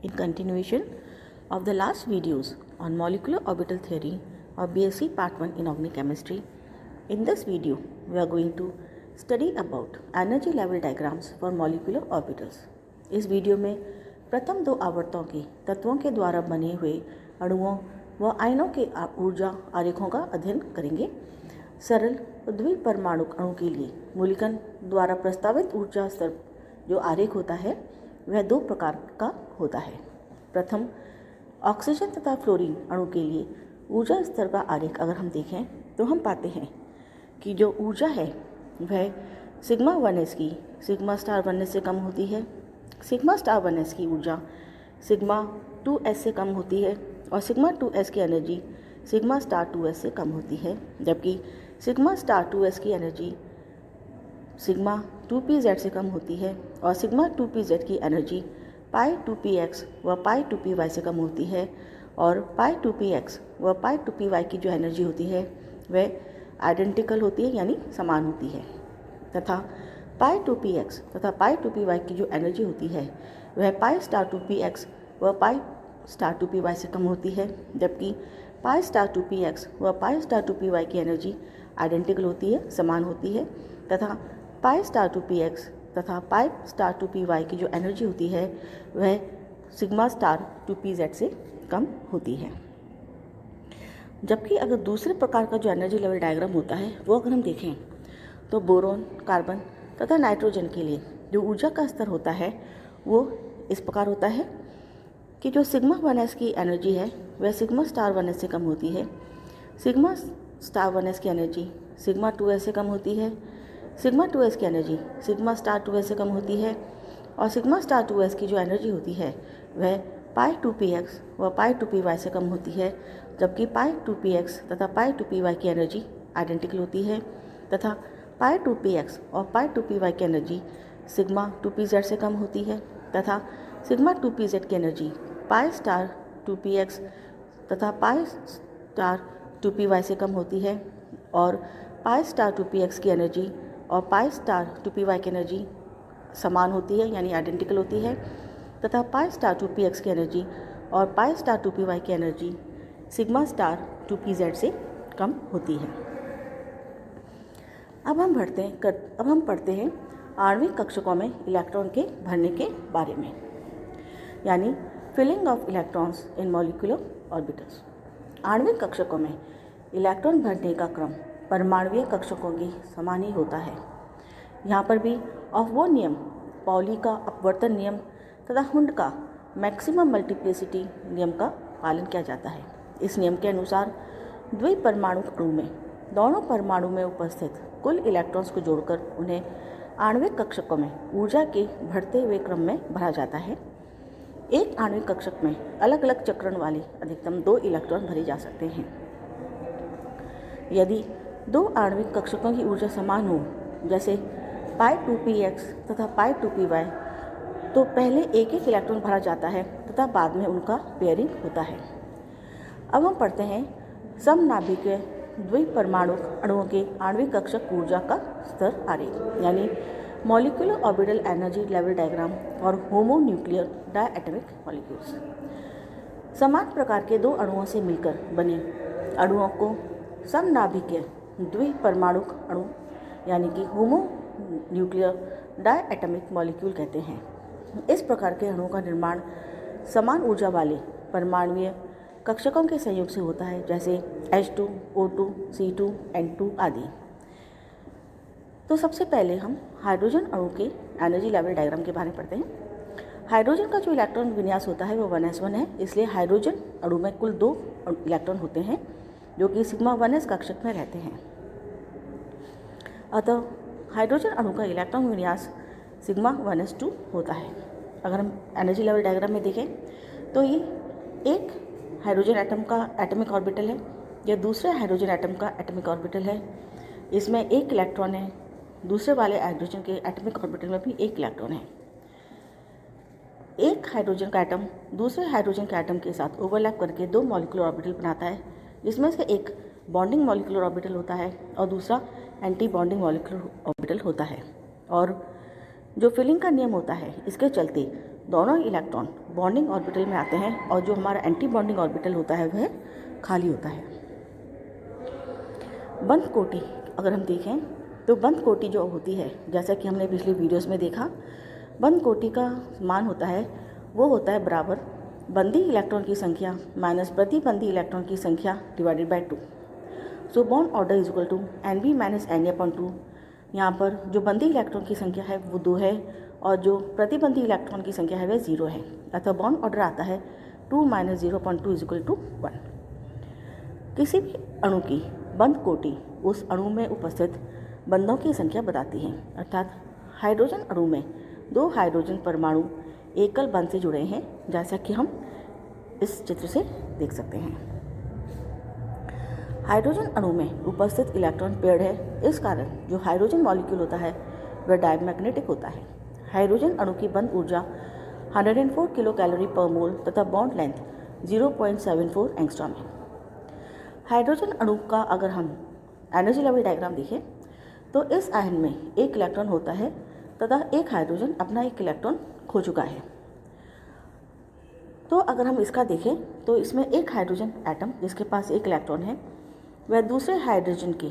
in continuation of the last videos on molecular orbital theory of BSc Part 1 Inorganic Chemistry. In this video, we are going to study about energy level diagrams for molecular orbitals. इस video में प्रथम दो आवर्तों के तत्वों के द्वारा बने हुए अणुओं व आयनों के ऊर्जा आरेखों का अध्ययन करेंगे। सरल द्विपरमाणुक अणु के लिए मूल्यांकन द्वारा प्रस्तावित ऊर्जा स्तर जो आरेख होता है वह दो प्रकार का होता है। प्रथम, ऑक्सीजन तथा फ्लोरीन अणु के लिए ऊर्जा स्तर का आरेख अगर हम देखें तो हम पाते हैं कि जो ऊर्जा है वह सिग्मा 1s की सिग्मा स्टार 1s से कम होती है। सिग्मा स्टार 1s की ऊर्जा सिग्मा 2s से कम होती है और सिग्मा 2s की एनर्जी सिग्मा स्टार 2s से कम होती है, जबकि सिग्मा स्टार 2s की एनर्जी सिग्मा 2pz से कम होती है और सिग्मा 2pz की एनर्जी पाई 2px व पाई 2py से कम होती है और पाई 2px व पाई 2py की जो एनर्जी होती है वह आइडेंटिकल होती है यानी समान होती है, तथा पाई 2px तथा पाई 2py की जो एनर्जी होती है वह पाई स्टार 2px व पाई स्टार 2py से कम होती है, जबकि पाई स्टार 2px व पाई स्टार 2py की एनर्जी आइडेंटिकल होती है, समान होती है, तथा पाई स्टार 2px तथा पाई स्टार 2py की जो एनर्जी होती है वह सिग्मा स्टार 2pz से कम होती है। जबकि अगर दूसरे प्रकार का जो एनर्जी लेवल डायग्राम होता है वो अगर हम देखें तो बोरोन, कार्बन तथा नाइट्रोजन के लिए जो ऊर्जा का स्तर होता है वो इस प्रकार होता है कि जो सिग्मा 1s की एनर्जी है वह सिग्मा स्टार 1s से कम होती है। सिग्मा स्टार 1s की एनर्जी सिग्मा 2s से कम होती है। सिग्मा 2s की एनर्जी सिग्मा स्टार 2s से कम होती है और सिग्मा स्टार 2s की जो एनर्जी होती है वह पाई 2px व पाई 2py से कम होती है, जबकि पाई 2px तथा पाई 2py की एनर्जी आइडेंटिकल होती है, तथा पाई 2px और पाई 2py की एनर्जी सिग्मा 2pz से कम होती है, तथा सिग्मा 2pz की एनर्जी पाई स्टार 2px तथा पाई स्टार 2py से कम होती है और पाई स्टार 2px की एनर्जी और पाई स्टार 2py की एनर्जी समान होती है यानी आइडेंटिकल होती है, तथा पाई स्टार 2px की एनर्जी और पाई स्टार 2py की एनर्जी सिग्मा स्टार 2pz से कम होती है। अब हम पढ़ते हैं आणविक कक्षकों में इलेक्ट्रॉन के भरने के बारे में, यानी filling of electrons in molecular orbitals. आणविक कक्षकों में इलेक्ट्रॉन भरने का क्रम परमाणुीय कक्षकों की समान ही होता है। यहाँ पर भी ऑफ वो नियम, पाउली का अपवर्तन नियम तथा हुंड का मैक्सिमम मल्टीप्लिसिटी नियम का पालन किया जाता है। इस नियम के अनुसार द्विपरमाणुक अणु में दोनों परमाणु में उपस्थित कुल इलेक्ट्रॉन्स को जोड़कर उन्हें आणविक कक्षकों में ऊर्जा के बढ़ते हुए क्रम में भरा जाता है। एक आणविक कक्षक में अलग अलग चक्रण वाले अधिकतम 2 इलेक्ट्रॉन भरे जा सकते हैं। यदि दो आणविक कक्षकों की ऊर्जा समान हो, जैसे पाई 2px तथा पाई 2py, तो पहले एक एक इलेक्ट्रॉन भरा जाता है तथा बाद में उनका पेयरिंग होता है। अब हम पढ़ते हैं समनाभिकीय द्विपरमाणुक अणुओं के आणविक कक्षक ऊर्जा का स्तर आरेख, यानी molecular orbital energy level diagram और होमोन्यूक्लियर डायएटॉमिक मॉलिक्यूल्स। समान प्रकार के दो अणुओं से मिलकर बने अणुओं को समनाभिकीय द्विपरमाणुक अणु यानी कि होमोन्यूक्लियर डायएटॉमिक मॉलिक्यूल कहते हैं। इस प्रकार के अणुओं का निर्माण समान ऊर्जा वाले परमाणुीय कक्षकों के संयोग से होता है, जैसे H2, O2, C2, N2 आदि। तो सबसे पहले हम हाइड्रोजन अणु के एनर्जी लेवल डायग्राम के बारे में पढ़ते हैं। हाइड्रोजन का जो इलेक्ट्रॉन विन्यास होता है वो 1s1 है, इसलिए हाइड्रोजन अणु में कुल 2 इलेक्ट्रॉन होते हैं जो कि सिग्मा 1s कक्षक में रहते हैं। अतः हाइड्रोजन अणु का इलेक्ट्रॉन विन्यास सिग्मा 1s2 होता है। अगर हम एनर्जी लेवल डायग्राम में देखें तो ये एक हाइड्रोजन एटम का एटॉमिक ऑर्बिटल है, यह दूसरे हाइड्रोजन एटम का एटॉमिक ऑर्बिटल है। इसमें एक इलेक्ट्रॉन है, दूसरे वाले हाइड्रोजन के एटॉमिक ऑर्बिटल में भी एक इलेक्ट्रॉन है। एक हाइड्रोजन का एटम दूसरे हाइड्रोजन के एटम के साथ ओवरलैप करके 2 मॉलिक्यूलर ऑर्बिटल बनाता है, जिसमें से एक बॉन्डिंग मॉलिक्यूलर ऑर्बिटल होता है और दूसरा एंटी बॉन्डिंग मॉलिक्यूलर ऑर्बिटल होता है। और जो फिलिंग का नियम होता है, इसके चलते दोनों इलेक्ट्रॉन बॉन्डिंग ऑर्बिटल में आते हैं और जो हमारा एंटी बॉन्डिंग ऑर्बिटल होता है वह खाली होता है। बंद कोटि अगर हम देखें तो बंद कोटि जो होती है, जैसा कि हमने पिछले वीडियोस में देखा, बंद कोटि का मान होता है वो होता है बराबर बंदी इलेक्ट्रॉन की संख्या माइनस प्रतिबंधी इलेक्ट्रॉन की संख्या divided by 2। So bond order is equal to NB minus Na/2। यहाँ पर जो बंदी इलेक्ट्रॉन की संख्या है वो 2 है और जो प्रतिबंधी इलेक्ट्रॉन की संख्या है वह 0 है, अतः बॉन्ड ऑर्डर आता है 2 माइनस 0.2 इज इक्वल टू 1। किसी भी अणु की बंद कोटि उस अणु में उपस्थित बंधों की संख्या बताती है, अर्थात हाइड्रोजन अणु में 2 हाइड्रोजन परमाणु एकल बंध से जुड़े हैं, जैसा कि हम इस चित्र से देख सकते हैं। हाइड्रोजन अणु में उपस्थित इलेक्ट्रॉन पेयर्ड है, इस कारण जो हाइड्रोजन मॉलिक्यूल होता है वह डायमैग्नेटिक होता है। हाइड्रोजन अणु की बंद ऊर्जा 104 किलो कैलोरी पर मोल तथा बॉन्ड लेंथ 0.74 एंगस्ट्रॉम है। हाइड्रोजन अणु का अगर हम एनर्जी लेवल डायग्राम देखें तो इस आयन में एक इलेक्ट्रॉन होता है तथा एक हाइड्रोजन अपना एक इलेक्ट्रॉन खो चुका है। तो अगर हम इसका देखें तो इसमें एक हाइड्रोजन एटम जिसके पास एक इलेक्ट्रॉन है वह दूसरे हाइड्रोजन के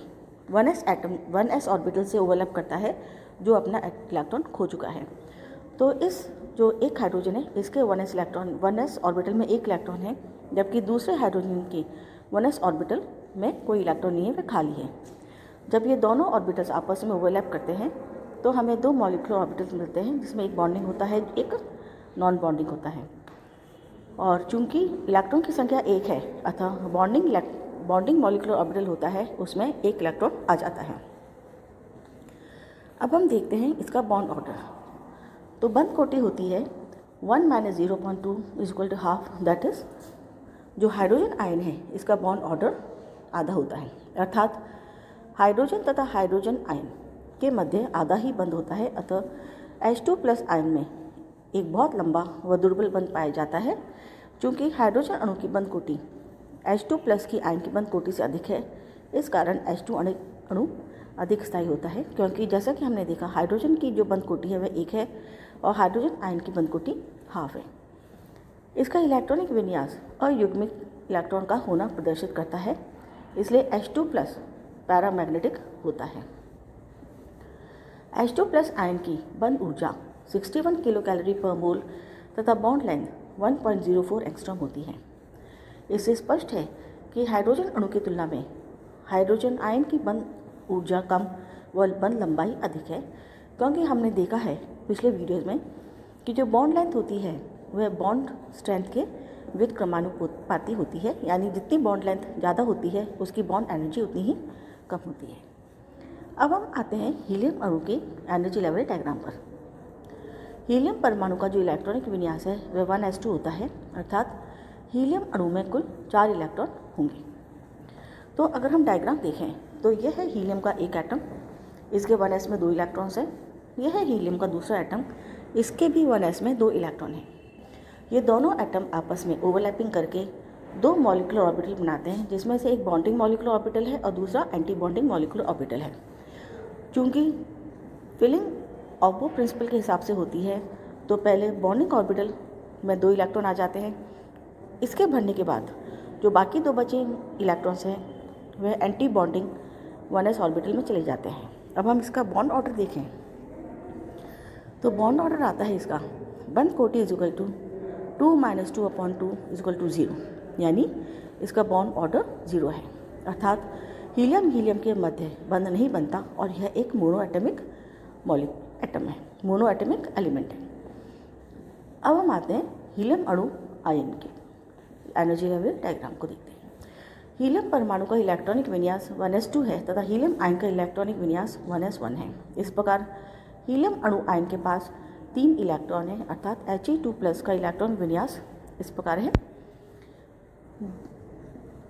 1s ऑर्बिटल से ओवरलैप करता है जो अपना इलेक्ट्रॉन खो चुका है। तो इस जो एक हाइड्रोजन है इसके 1s ऑर्बिटल में एक इलेक्ट्रॉन है, जबकि दूसरे हाइड्रोजन के 1s ऑर्बिटल में कोई इलेक्ट्रॉन नहीं है, वह खाली है। जब ये दोनों ऑर्बिटल्स आपस में ओवरलैप करते हैं तो हमें 2 मॉलिक्यूलर ऑर्बिटल्स मिलते हैं, जिसमें एक बॉन्डिंग होता है, एक नॉन बॉन्डिंग होता है। और चूंकि इलेक्ट्रॉन की संख्या 1 है अतः बॉन्डिंग मॉलिक्यूलर ऑर्बिटल होता है उसमें एक इलेक्ट्रॉन आ जाता है। अब हम देखते हैं इसका बॉन्ड ऑर्डर। तो बंद कोटि होती है 1 minus 0.2 is equal to half, that is जो हाइड्रोजन आयन है इसका बॉन्ड ऑर्डर आधा होता है, अर्थात हाइड्रोजन तथा हाइड्रोजन आयन के मध्य आधा ही बंद होता है। अतः H2+ आयन में एक बहुत लंबा व दुर्बल बंध पाया जाता है। चूँकि हाइड्रोजन अणु की बंद कोटि H2+ की आयन की बंद कोटि से अधिक है, इस कारण H2 अणु अधिक स्थायी होता है, क्योंकि जैसा कि हमने देखा हाइड्रोजन की जो बंद कोटि है वह 1 है और हाइड्रोजन आयन की बंद कोटि हाफ है। इसका इलेक्ट्रॉनिक विन्यास अयुग्मित इलेक्ट्रॉन का होना प्रदर्शित करता है, इसलिए H2+ पैरामैग्नेटिक होता है। H2+ आयन की बंद ऊर्जा 61 किलो कैलोरी पर मोल तथा बॉन्ड लेंथ 1.04 एंगस्ट्रॉम होती है। इससे स्पष्ट है कि हाइड्रोजन अणु की तुलना में हाइड्रोजन आयन की बंद ऊर्जा कम व बंद लंबाई अधिक है, क्योंकि हमने देखा है पिछले वीडियोज़ में कि जो बॉन्ड लेंथ होती है वह बॉन्ड स्ट्रेंथ के व्युत्क्रमानुपाती होती है, यानी जितनी बॉन्ड लेंथ ज़्यादा होती है उसकी बॉन्ड एनर्जी उतनी ही कम होती है। अब हम आते हैं हीलियम अणु के एनर्जी लेवल डायग्राम पर। हीलियम परमाणु का जो इलेक्ट्रॉनिक विन्यास है वह 1s2 होता है, अर्थात हीलियम अणु में कुल 4 इलेक्ट्रॉन होंगे। तो अगर हम डायग्राम देखें तो यह है हीलियम का एक एटम, इसके 1s में 2 इलेक्ट्रॉन्स हैं। यह है हीलियम का दूसरा एटम, इसके भी 1s में 2 इलेक्ट्रॉन हैं। ये दोनों एटम आपस में ओवरलैपिंग करके 2 मॉलिक्यूलर ऑर्बिटल बनाते हैं, जिसमें से एक बॉन्डिंग मॉलिक्यूलर ऑर्बिटल है और दूसरा एंटी बॉन्डिंग मॉलिक्यूलर ऑर्बिटल है। चूँकि फिलिंग ऑपो प्रिंसिपल के हिसाब से होती है तो पहले बॉन्डिंग ऑर्बिटल में 2 इलेक्ट्रॉन आ जाते हैं, इसके भरने के बाद जो बाकी 2 बचे इलेक्ट्रॉन्स हैं वह एंटी बॉन्डिंग 1s ऑर्बिटल में चले जाते हैं। अब हम इसका बॉन्ड ऑर्डर देखें तो बॉन्ड ऑर्डर आता है इसका बंद कोटि is equal to 2 minus 2/2 is equal to 0, यानी इसका बॉन्ड ऑर्डर 0 है, अर्थात हीलियम के मध्य बंध नहीं बनता और यह एक मोनोएटमिक एटम है, मोनोएटमिक एलिमेंट है। अब हम आते हैं हीलियम अणु आयन के एनर्जी लेवल डायग्राम को देखते हैं। हीलियम परमाणु का इलेक्ट्रॉनिक विन्यास 1s2 है तथा हीलियम आयन का इलेक्ट्रॉनिक विन्यास 1s1 है। इस प्रकार हीलियम अणु आयन के पास 3 इलेक्ट्रॉन है, अर्थात He2+ का इलेक्ट्रॉन विन्यास इस प्रकार है।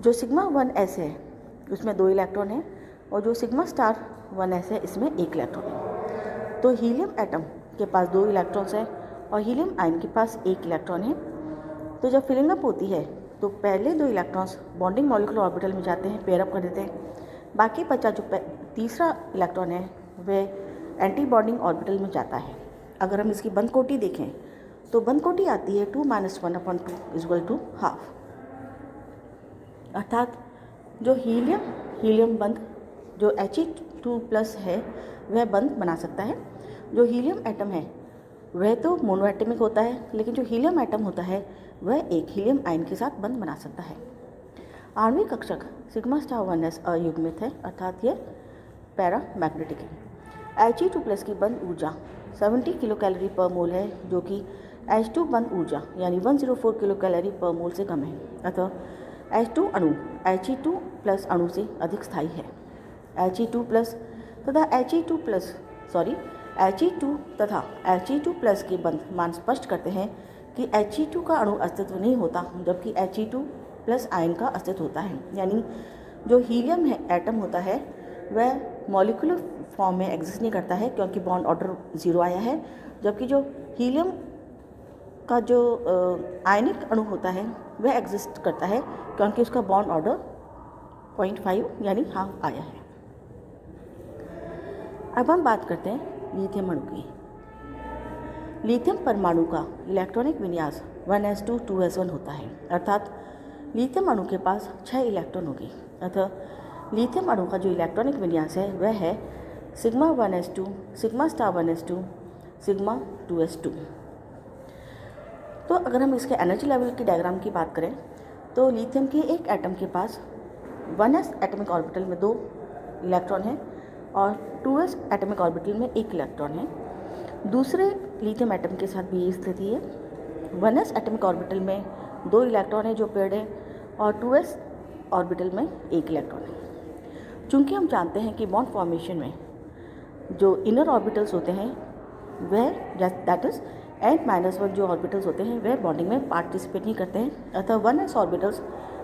जो सिग्मा 1s है उसमें 2 इलेक्ट्रॉन है और जो सिग्मा स्टार 1s है इसमें 1 इलेक्ट्रॉन है। तो हीलियम एटम के पास 2 इलेक्ट्रॉन्स हैं और हीलियम आयन के पास 1 इलेक्ट्रॉन है। तो जब फिलिंग अप होती है तो पहले 2 इलेक्ट्रॉन्स बॉन्डिंग मॉलिक्यूलर ऑर्बिटल में जाते हैं, पेयर अप कर देते हैं। बाकी बचा जो तीसरा इलेक्ट्रॉन है वह एंटी बॉन्डिंग ऑर्बिटल में जाता है। अगर हम इसकी बंद कोटि देखें तो बंद कोटि आती है 2 - 1/2 = हाफ। अर्थात जो हीलियम बंद जो He2+ है वह बंद बना सकता है। जो हीलियम एटम है वह तो मोनोएटमिक होता है, लेकिन जो हीलियम एटम होता है वह एक हीलियम आयन के साथ बंद बना सकता है। आणविक कक्षक σ*1s अयुग्मित है, अर्थात यह पैरामैग्नेटिक है। He2+ की बंद ऊर्जा 70 किलो कैलोरी पर मोल है, जो कि H2 बंद ऊर्जा यानी 104 किलो कैलोरी पर मोल से कम है। अतः H2 अणु He2+ अणु से अधिक स्थायी है। He2 तथा He2+ के बंध मान स्पष्ट करते हैं कि He2 का अणु अस्तित्व नहीं होता, जबकि He2+ आयन का अस्तित्व होता है। यानी जो हीलियम एटम होता है वह मॉलिक्यूलर फॉर्म में एग्जिस्ट नहीं करता है, क्योंकि बॉन्ड ऑर्डर 0 आया है, जबकि जो हीलियम का जो आयनिक अणु होता है वह एग्जिस्ट करता है, क्योंकि उसका बॉन्ड ऑर्डर 0.5 यानी हाफ आया है। अब हम बात करते हैं लिथियम अणु की। लिथियम परमाणु का इलेक्ट्रॉनिक विन्यास 1s2 2s1 होता है, अर्थात लिथियम अणु के पास 6 इलेक्ट्रॉन होगी। अतः लिथियम अणु का जो इलेक्ट्रॉनिक विन्यास है वह है σ1s2 σ*1s2 σ2s2। तो अगर हम इसके एनर्जी लेवल की डायग्राम की बात करें तो लिथियम के एक एटम के पास 1s एटॉमिक ऑर्बिटल में 2 इलेक्ट्रॉन हैं और 2s एटॉमिक ऑर्बिटल में 1 इलेक्ट्रॉन है। दूसरे लिथियम एटम के साथ भी यही स्थिति है। 1s एटॉमिक ऑर्बिटल में 2 इलेक्ट्रॉन है जो पेयर्ड है और 2s ऑर्बिटल में 1 इलेक्ट्रॉन है। चूँकि हम जानते हैं कि बॉन्ड फॉर्मेशन में जो इनर ऑर्बिटल्स होते हैं वह दैट इज़ n-1 जो ऑर्बिटल्स होते हैं वह बॉन्डिंग में पार्टिसिपेट नहीं करते हैं। अतः 1s orbitals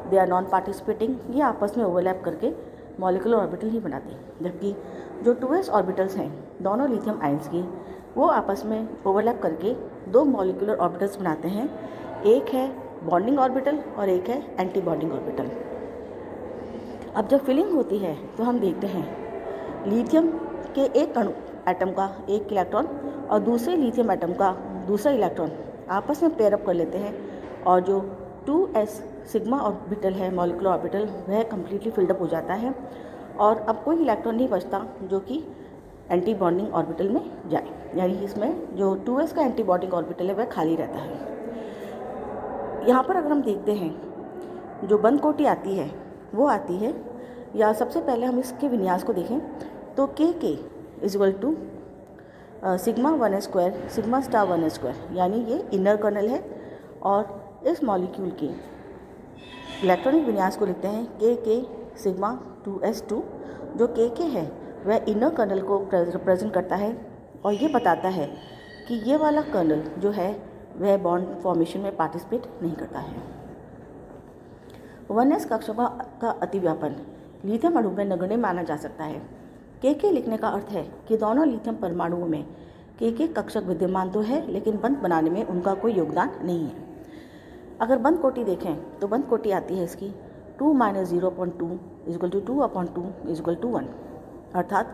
they are non participating, ये आपस में ओवरलैप करके मॉलिक्यूलर ऑर्बिटल ही बनाते हैं। जबकि जो 2s ऑर्बिटल्स हैं दोनों लिथियम आयंस की, वो आपस में ओवरलैप करके 2 मॉलिक्यूलर ऑर्बिटल्स बनाते हैं। एक है बॉन्डिंग ऑर्बिटल और एक है एंटी बॉन्डिंग ऑर्बिटल। अब जब फिलिंग होती है तो हम देखते हैं लिथियम के एक एटम का 1 इलेक्ट्रॉन और दूसरे लिथियम एटम का दूसरा इलेक्ट्रॉन आपस में पेयर अप कर लेते हैं और जो 2s सिग्मा ऑर्बिटल है मॉलिक्यूलर ऑर्बिटल वह कम्प्लीटली फिल्डअप हो जाता है और अब कोई इलेक्ट्रॉन नहीं बचता जो कि एंटी बॉन्डिंग ऑर्बिटल में जाए, यानी इसमें जो 2s का एंटी बॉन्डिंग ऑर्बिटल है वह खाली रहता है। यहाँ पर अगर हम देखते हैं जो बंद कोटि आती है वो आती है, या सबसे पहले हम इसके विन्यास को देखें तो K = σ1s² σ*1s², यानी ये इनर कर्नल है और इस मॉलिक्यूल के इलेक्ट्रॉनिक विन्यास को लिखते हैं K σ2s2। जो K है वह इनर कर्नल को रिप्रेजेंट करता है और ये बताता है कि ये वाला कर्नल जो है वह बॉन्ड फॉर्मेशन में पार्टिसिपेट नहीं करता है। 1s कक्षकों का अतिव्यापन लिथियम अणु में नगण्य माना जा सकता है। K लिखने का अर्थ है कि दोनों लिथियम परमाणुओं में K कक्षक विद्यमान तो है, लेकिन बंध बनाने में उनका कोई योगदान नहीं है। अगर बंद कोटि देखें तो बंद कोटि आती है इसकी 2 - 0.2 = 2/2 = 1, अर्थात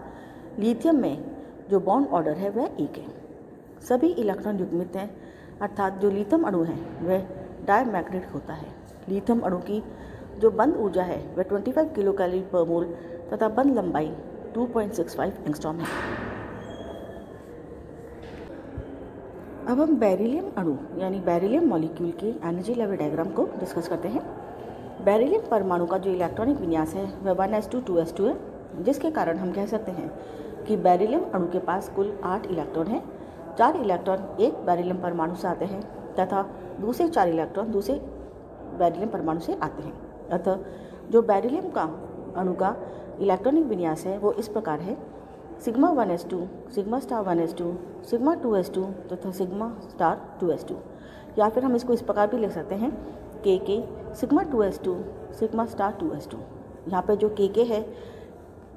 लिथियम में जो बॉन्ड ऑर्डर है वह 1 है। सभी इलेक्ट्रॉन युग्मित हैं, अर्थात जो लिथियम अणु है वह डायमैग्नेटिक होता है। लिथियम अणु की जो बंद ऊर्जा है वह 25 किलो कैलोरी पर मोल तथा बंद लंबाई 2.65 एंगस्ट्रॉम है। अब हम बेरिलियम अणु यानी बेरिलियम मॉलिक्यूल के एनर्जी लेवल डायग्राम को डिस्कस करते हैं। बेरिलियम परमाणु का जो इलेक्ट्रॉनिक विन्यास है वह 1s2 2s2 है, जिसके कारण हम कह सकते हैं कि बेरिलियम अणु के पास कुल 8 इलेक्ट्रॉन हैं। 4 इलेक्ट्रॉन एक बेरिलियम परमाणु से आते हैं तथा दूसरे 4 इलेक्ट्रॉन दूसरे बेरिलियम परमाणु से आते हैं। अतः जो बेरिलियम का अणु का इलेक्ट्रॉनिक विन्यास है वो इस प्रकार है σ1s2 σ*1s2 σ2s2 तथा σ*2s2। या फिर हम इसको इस प्रकार भी लिख सकते हैं K σ2s2 σ*2s2। यहाँ पे जो K है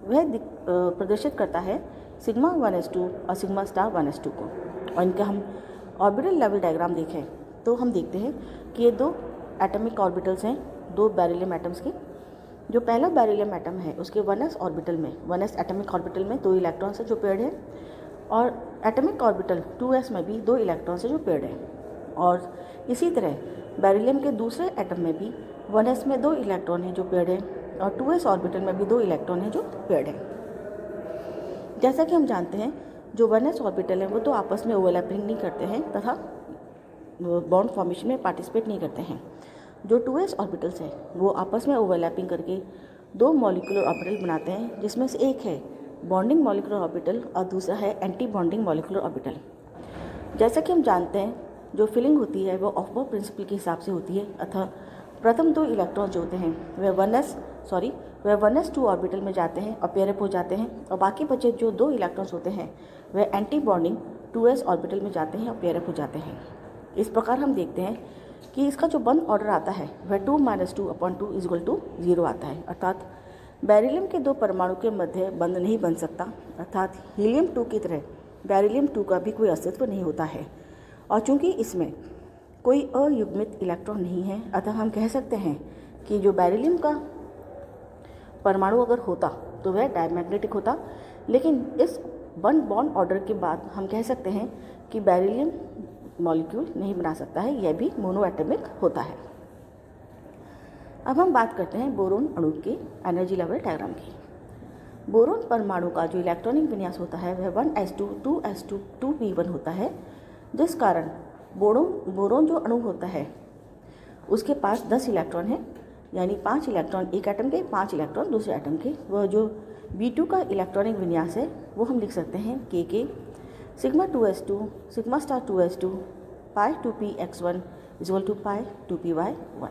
वह प्रदर्शित करता है σ1s2 और σ*1s2 को। और इनका हम ऑर्बिटल लेवल डायग्राम देखें तो हम देखते हैं कि ये 2 एटॉमिक ऑर्बिटल्स हैं 2 बेरिलियम एटम्स के। जो पहला बेरिलियम एटम है उसके 1s ऑर्बिटल में 1s एटॉमिक ऑर्बिटल में 2 इलेक्ट्रॉन्स है जो पेयर्ड है और एटॉमिक ऑर्बिटल 2s में भी 2 इलेक्ट्रॉन्स है जो पेयर्ड है। और इसी तरह बेरिलियम के दूसरे एटम में भी 1s में 2 इलेक्ट्रॉन हैं जो पेयर्ड हैं और 2s ऑर्बिटल में भी 2 इलेक्ट्रॉन हैं जो पेयर्ड हैं। जैसा कि हम जानते हैं जो 1s ऑर्बिटल है वो तो आपस में ओवरलैपिंग नहीं करते हैं तथा बॉन्ड फॉर्मेशन में पार्टिसिपेट नहीं करते हैं। जो 2s ऑर्बिटल्स हैं वो आपस में ओवरलैपिंग करके 2 मॉलिक्यूलर ऑर्बिटल बनाते हैं, जिसमें से एक है बॉन्डिंग मॉलिक्यूलर ऑर्बिटल और दूसरा है एंटी बॉन्डिंग मॉलिक्यूलर ऑर्बिटल। जैसा कि हम जानते हैं जो फिलिंग होती है वो ऑफ-बोर्ड प्रिंसिपल के हिसाब से होती है, अतः प्रथम 2 इलेक्ट्रॉन जो होते हैं वह 1s2 ऑर्बिटल में जाते हैं और पेयर अप हो जाते हैं, और बाकी बचे जो 2 इलेक्ट्रॉन्स होते हैं वह एंटी बॉन्डिंग 2s ऑर्बिटल में जाते हैं और पेयर अप हो जाते हैं। इस प्रकार हम देखते हैं कि इसका जो बंद ऑर्डर आता है वह 2 - 2/2 = 0 आता है, अर्थात बेरिलियम के 2 परमाणु के मध्य बंध नहीं बन सकता, अर्थात हीलियम 2 की तरह बेरिलियम 2 का भी कोई अस्तित्व नहीं होता है। और चूंकि इसमें कोई अयुग्मित इलेक्ट्रॉन नहीं है, अतः हम कह सकते हैं कि जो बेरिलियम का परमाणु अगर होता तो वह डायमैग्नेटिक होता, लेकिन इस बॉन्ड ऑर्डर के बाद हम कह सकते हैं कि बेरिलियम मॉलिक्यूल नहीं बना सकता है, यह भी मोनोएटमिक होता है। अब हम बात करते हैं बोरोन अणु के एनर्जी लेवल डायग्राम की। बोरोन परमाणु का जो इलेक्ट्रॉनिक विन्यास होता है वह 1s2 2s2 2p1 होता है, जिस कारण बोरोन जो अणु होता है उसके पास 10 इलेक्ट्रॉन हैं, यानी 5 इलेक्ट्रॉन एक एटम के, 5 इलेक्ट्रॉन दूसरे एटम के। वह जो B2 का इलेक्ट्रॉनिक विन्यास है वो हम लिख सकते हैं K sigma 2s2 sigma star 2s2 पाई 2px1 = पाई 2py1।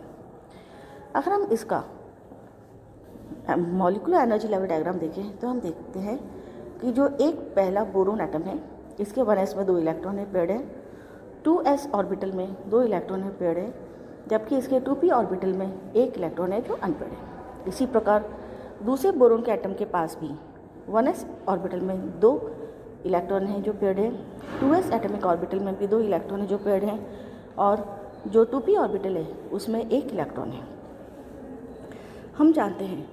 अगर हम इसका मॉलिक्यूलर एनर्जी लेवल डायग्राम देखें तो हम देखते हैं कि जो एक पहला बोरोन एटम है इसके 1s में 2 इलेक्ट्रॉन है पेयर्ड है, 2s ऑर्बिटल में 2 इलेक्ट्रॉन है पेयर्ड है, जबकि इसके 2p ऑर्बिटल में 1 इलेक्ट्रॉन है जो अनपेयर्ड है। इसी प्रकार दूसरे बोरोन के एटम के पास भी 1s ऑर्बिटल में 2 इलेक्ट्रॉन हैं जो पेयर्ड है, 2s एटमिक ऑर्बिटल में भी 2 इलेक्ट्रॉन हैं जो पेयर्ड हैं, और जो 2p ऑर्बिटल है उसमें 1 इलेक्ट्रॉन है। हम जानते हैं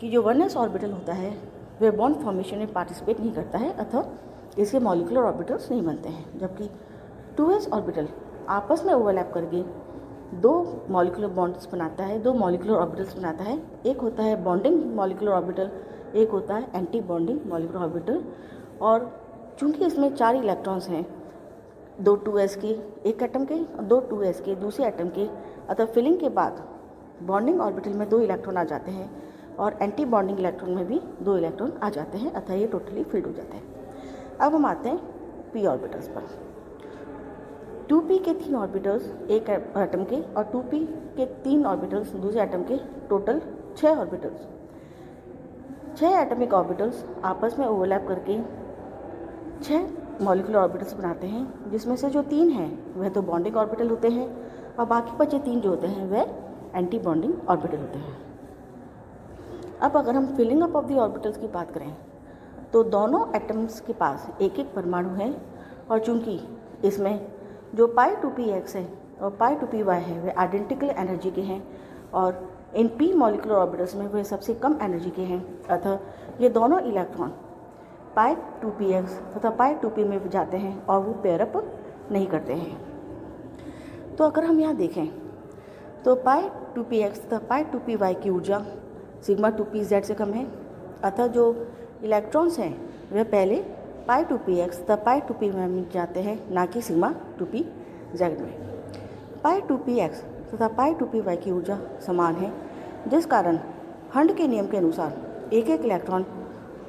कि जो 1s ऑर्बिटल होता है वह बॉन्ड फॉर्मेशन में पार्टिसिपेट नहीं करता है, अतः इसके मॉलिक्यूलर ऑर्बिटल्स नहीं बनते हैं, जबकि 2s ऑर्बिटल आपस में ओवरलैप करके 2 मॉलिक्यूलर बॉन्ड्स बनाता है, 2 मॉलिक्यूलर ऑर्बिटल्स बनाता है। एक होता है बॉन्डिंग मॉलिक्यूलर ऑर्बिटल, एक होता है एंटी बॉन्डिंग मॉलिक्यूलर ऑर्बिटल। और चूंकि इसमें 4 इलेक्ट्रॉन्स हैं, 2 2s के एक एटम के और 2 2s के दूसरे एटम के, अतः फिलिंग के बाद बॉन्डिंग ऑर्बिटल में 2 इलेक्ट्रॉन आ जाते हैं और एंटी बॉन्डिंग इलेक्ट्रॉन में भी 2 इलेक्ट्रॉन आ जाते हैं, अतः ये टोटली फिल्ड हो जाते हैं। अब हम आते हैं p ऑर्बिटल्स पर। 2p के 3 ऑर्बिटल्स एक एटम के और 2p के 3 ऑर्बिटल्स दूसरे एटम के, टोटल 6 ऑर्बिटल्स। 6 एटमिक ऑर्बिटल्स आपस में ओवरलैप करके 6 मॉलिक्यूलर ऑर्बिटल्स बनाते हैं, जिसमें से जो 3 हैं वह तो बॉन्डिंग ऑर्बिटल होते हैं और बाकी बचे 3 जो होते हैं वह एंटी बॉन्डिंग ऑर्बिटल होते हैं। अब अगर हम filling up of the orbitals की बात करें तो दोनों एटम्स के पास एक एक परमाणु है, और चूंकि इसमें जो पाई 2px है और पाई 2py है वे आइडेंटिकल एनर्जी के हैं, और इन p मॉलिक्यूलर ऑर्बिटल्स में वे सबसे कम एनर्जी के हैं, अतः ये दोनों इलेक्ट्रॉन पाई 2px तथा पाई 2p में जाते हैं और वो पेयर अप नहीं करते हैं। तो अगर हम यहाँ देखें तो पाई 2px तथा पाई 2py की ऊर्जा सिग्मा 2pz से कम है, अतः जो इलेक्ट्रॉन्स हैं वे पहले पाई 2px तथा पाई 2p में जाते हैं, ना कि सिग्मा 2pz में। पाई 2px तथा पाई 2py की ऊर्जा समान है, जिस कारण हंड के नियम के अनुसार एक एक इलेक्ट्रॉन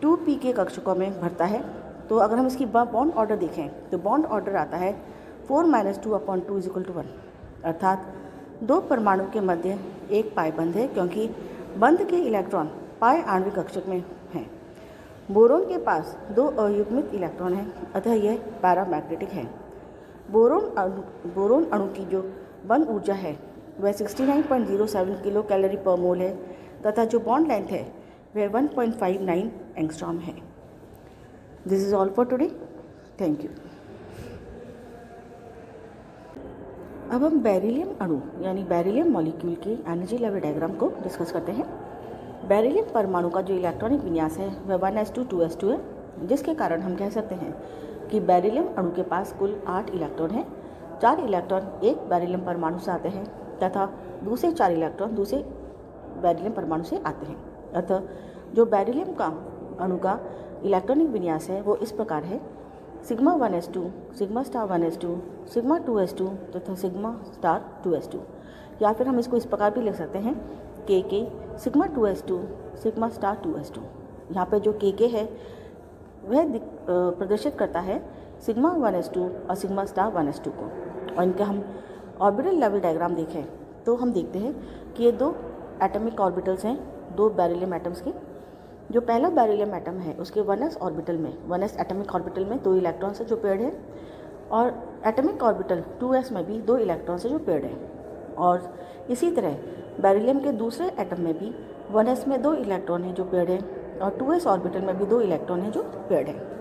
2p के कक्षकों में भरता है। तो अगर हम इसकी बॉन्ड ऑर्डर देखें तो बॉन्ड ऑर्डर आता है 4 - 2/2 = 1, अर्थात 2 परमाणु के मध्य एक पाई बंध है, क्योंकि बंध के इलेक्ट्रॉन पाई आणविक कक्षक में हैं। बोरोन के पास 2 अयुग्मित इलेक्ट्रॉन हैं, अतः यह पैरामैग्नेटिक है। बोरोन अणु की जो बंध ऊर्जा है वह 69.07 किलो कैलोरी पर मोल है, तथा जो बॉन्ड लेंथ है वह 1.59 एंगस्ट्रॉम है। This is all for today, thank you. अब हम बेरिलियम अणु यानी बेरिलियम मॉलिक्यूल के एनर्जी लेवल डायग्राम को डिस्कस करते हैं। बेरिलियम परमाणु का जो इलेक्ट्रॉनिक विन्यास है वह 1s2 2s2 है, जिसके कारण हम कह सकते हैं कि बेरिलियम अणु के पास कुल 8 इलेक्ट्रॉन हैं, 4 इलेक्ट्रॉन एक बेरिलियम परमाणु से आते हैं तथा दूसरे 4 इलेक्ट्रॉन दूसरे बेरिलियम परमाणु से आते हैं। अतः जो बेरिलियम का अणु का इलेक्ट्रॉनिक विन्यास है वो इस प्रकार है: sigma 1s2, sigma star 1s2, sigma 2s2 तथा सिग्मा स्टार 2s2। या फिर हम इसको इस प्रकार भी लिख सकते हैं के sigma 2s2, sigma star 2s2। यहाँ पे जो के है वह प्रदर्शित करता है सिग्मा 1s2 और सिग्मा स्टार 1s2 को। और इनका हम ऑर्बिटल लेवल डायग्राम देखें तो हम देखते हैं कि ये 2 एटॉमिक ऑर्बिटल्स हैं, 2 बेरिलियम एटम्स के। जो पहला बेरिलियम एटम है उसके 1s ऑर्बिटल में, 1s एटॉमिक ऑर्बिटल में 2 इलेक्ट्रॉन से जो पेयर्ड है, और एटॉमिक ऑर्बिटल 2s में भी 2 इलेक्ट्रॉन से जो पेयर्ड है। और इसी तरह बेरिलियम के दूसरे एटम में भी 1s में 2 इलेक्ट्रॉन है जो पेयर्ड है, और 2s ऑर्बिटल में भी 2 इलेक्ट्रॉन है जो पेयर्ड है।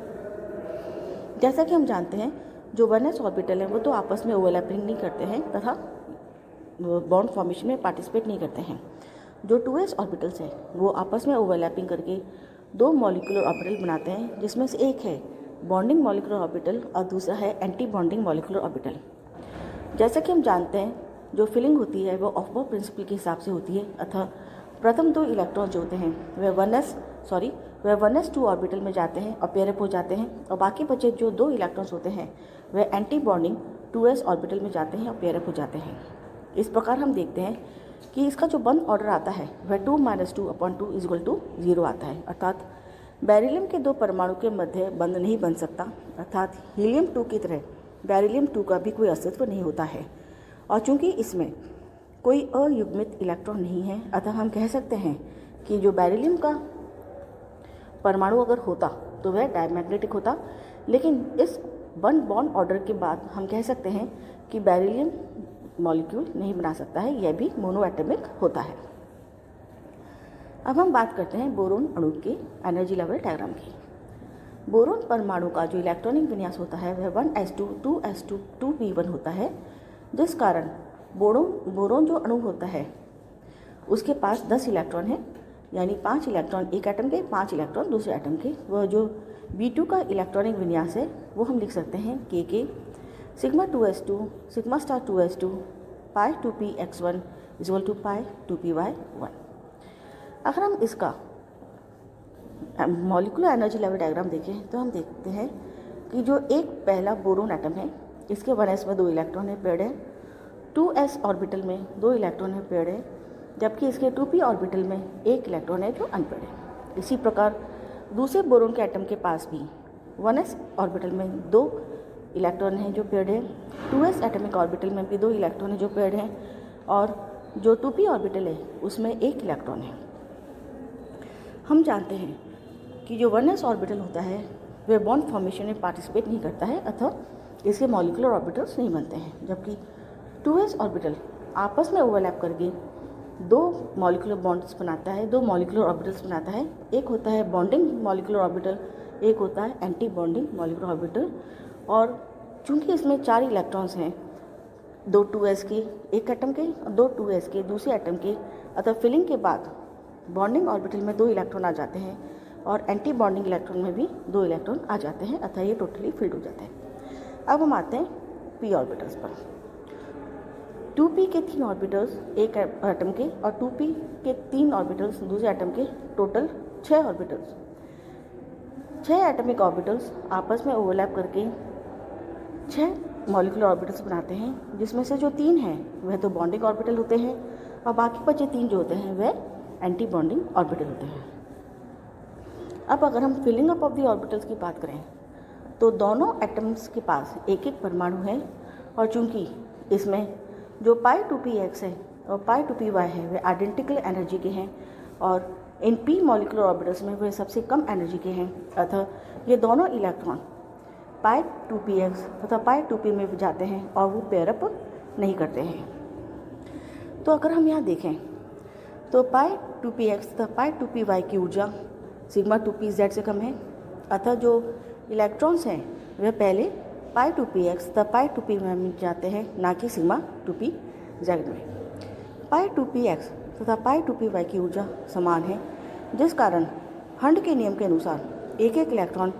जैसा कि हम जानते हैं जो 1s ऑर्बिटल है वो तो आपस में ओवरलैपिंग नहीं करते हैं तथा बॉन्ड फॉर्मेशन में पार्टिसिपेट नहीं करते हैं। जो 2s ऑर्बिटल्स हैं वो आपस में ओवरलैपिंग करके 2 मॉलिक्यूलर ऑर्बिटल बनाते हैं, जिसमें से एक है बॉन्डिंग मॉलिक्यूलर ऑर्बिटल और दूसरा है एंटी बॉन्डिंग मॉलिक्यूलर ऑर्बिटल। जैसा कि हम जानते हैं जो फिलिंग होती है वो ऑफ-बॉर्न प्रिंसिपल के हिसाब से होती है। अतः प्रथम 2 इलेक्ट्रॉन जो होते हैं वह 1s2 ऑर्बिटल में जाते हैं और पेयर अप हो जाते हैं, और बाकी बचे जो 2 इलेक्ट्रॉन्स होते हैं वह एंटी बॉन्डिंग 2s ऑर्बिटल में जाते हैं और पेयर अप हो जाते हैं। इस प्रकार हम देखते हैं कि इसका जो बंद ऑर्डर आता है वह 2 - 2/2 = 0 आता है। अर्थात बेरिलियम के 2 परमाणु के मध्य बंध नहीं बन सकता, अर्थात हीलियम 2 की तरह बेरिलियम 2 का भी कोई अस्तित्व नहीं होता है। और चूंकि इसमें कोई अयुग्मित इलेक्ट्रॉन नहीं है, अतः हम कह सकते हैं कि जो बेरिलियम का परमाणु अगर होता तो वह डायमैग्नेटिक होता। लेकिन इस बॉन्ड ऑर्डर के बाद हम कह सकते हैं कि बेरिलियम मॉलिक्यूल नहीं बना सकता है, यह भी मोनोएटॉमिक होता है। अब हम बात करते हैं बोरोन अणु के एनर्जी लेवल डायग्राम की। बोरोन परमाणु का जो इलेक्ट्रॉनिक विन्यास होता है वह 1s2, 2s2, 2p1 होता है, जिस कारण बोरोन जो अणु होता है उसके पास 10 इलेक्ट्रॉन है, यानी 5 इलेक्ट्रॉन एक एटम के, 5 इलेक्ट्रॉन दूसरे एटम के। वह जो B2 का इलेक्ट्रॉनिक विन्यास है वो हम लिख सकते हैं के sigma 2s2, sigma star 2s2, पाई 2px1 = पाई 2py1। अगर हम इसका मॉलिक्यूलर एनर्जी लेवल डायग्राम देखें तो हम देखते हैं कि जो एक पहला बोरोन एटम है इसके 1s में 2 इलेक्ट्रॉन है पेयर्ड है, 2s ऑर्बिटल में 2 इलेक्ट्रॉन है पेयर्ड है, जबकि इसके 2p ऑर्बिटल में 1 इलेक्ट्रॉन है जो अनपेयर्ड है। इसी प्रकार दूसरे बोरोन के एटम के पास भी 1s ऑर्बिटल में 2 इलेक्ट्रॉन हैं जो पेयर्ड है, 2s एटॉमिक ऑर्बिटल में भी 2 इलेक्ट्रॉन हैं जो पेयर्ड हैं, और जो 2p ऑर्बिटल है उसमें 1 इलेक्ट्रॉन है। हम जानते हैं कि जो 1s ऑर्बिटल होता है वह बॉन्ड फॉर्मेशन में पार्टिसिपेट नहीं करता है, अतः इसके मॉलिक्यूलर ऑर्बिटल्स नहीं बनते हैं। जबकि 2s ऑर्बिटल आपस में ओवरलैप करके 2 मॉलिक्यूलर बॉन्ड्स बनाता है, 2 मॉलिक्यूलर ऑर्बिटल्स बनाता है। एक होता है बॉन्डिंग मॉलिक्यूलर ऑर्बिटल, एक होता है एंटी बॉन्डिंग मॉलिक्यूलर ऑर्बिटल। और चूंकि इसमें 4 इलेक्ट्रॉन्स हैं, 2 2s के एक एटम के और 2 2s के दूसरे एटम के, अतः फिलिंग के बाद बॉन्डिंग ऑर्बिटल में 2 इलेक्ट्रॉन आ जाते हैं और एंटी बॉन्डिंग इलेक्ट्रॉन में भी 2 इलेक्ट्रॉन आ जाते हैं, अतः ये टोटली फिल्ड हो जाते हैं। अब हम आते हैं p ऑर्बिटल्स पर। 2p के 3 ऑर्बिटल्स एक एटम के और 2p के 3 ऑर्बिटल्स दूसरे एटम के, टोटल 6 ऑर्बिटल्स। 6 एटॉमिक ऑर्बिटल्स आपस में ओवरलैप करके 6 मॉलिक्यूलर ऑर्बिटल्स बनाते हैं, जिसमें से जो 3 हैं वह तो बॉन्डिंग ऑर्बिटल होते हैं और बाकी बचे 3 जो होते हैं वह एंटी बॉन्डिंग ऑर्बिटल होते हैं। अब अगर हम filling up of the orbitals की बात करें तो दोनों एटम्स के पास एक एक परमाणु है, और चूंकि इसमें जो पाई 2px है और पाई 2py है वे आइडेंटिकल एनर्जी के हैं, और इन p मॉलिक्यूलर ऑर्बिटल्स में वे सबसे कम एनर्जी के हैं, अतः ये दोनों इलेक्ट्रॉन पाई 2px तथा पाई 2p में जाते हैं और वो पेयर अप नहीं करते हैं। तो अगर हम यहाँ देखें तो पाई 2px तथा पाई 2py की ऊर्जा सिग्मा 2pz से कम है, अतः जो इलेक्ट्रॉन्स हैं वे पहले पाई 2px तथा पाई 2p में जाते हैं, ना कि सिग्मा 2pz में। पाई 2px तथा पाई 2py की ऊर्जा समान है, जिस कारण हंड के नियम के अनुसार एक एक इलेक्ट्रॉन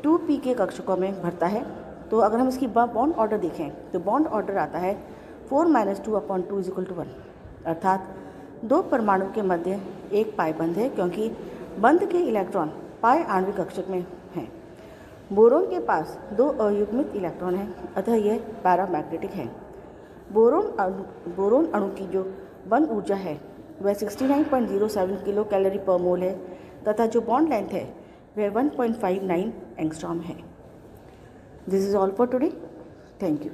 2p के कक्षकों में भरता है तो अगर हम इसकी बॉन्ड ऑर्डर देखें तो बॉन्ड ऑर्डर आता है 4 - 2/2 = 1, अर्थात दो परमाणु के मध्य एक पाई बंध है क्योंकि बंध के इलेक्ट्रॉन पाई आणविक कक्षक में हैं। बोरोन के पास 2 अयुग्मित इलेक्ट्रॉन हैं, अतः यह पैरामैग्नेटिक है। बोरोन अणु की जो बंध ऊर्जा है वह 69.07 किलो कैलोरी पर मोल है तथा जो बॉन्ड लेंथ है वह 1.59 एंगस्ट्रॉम है। This is all for today. Thank you.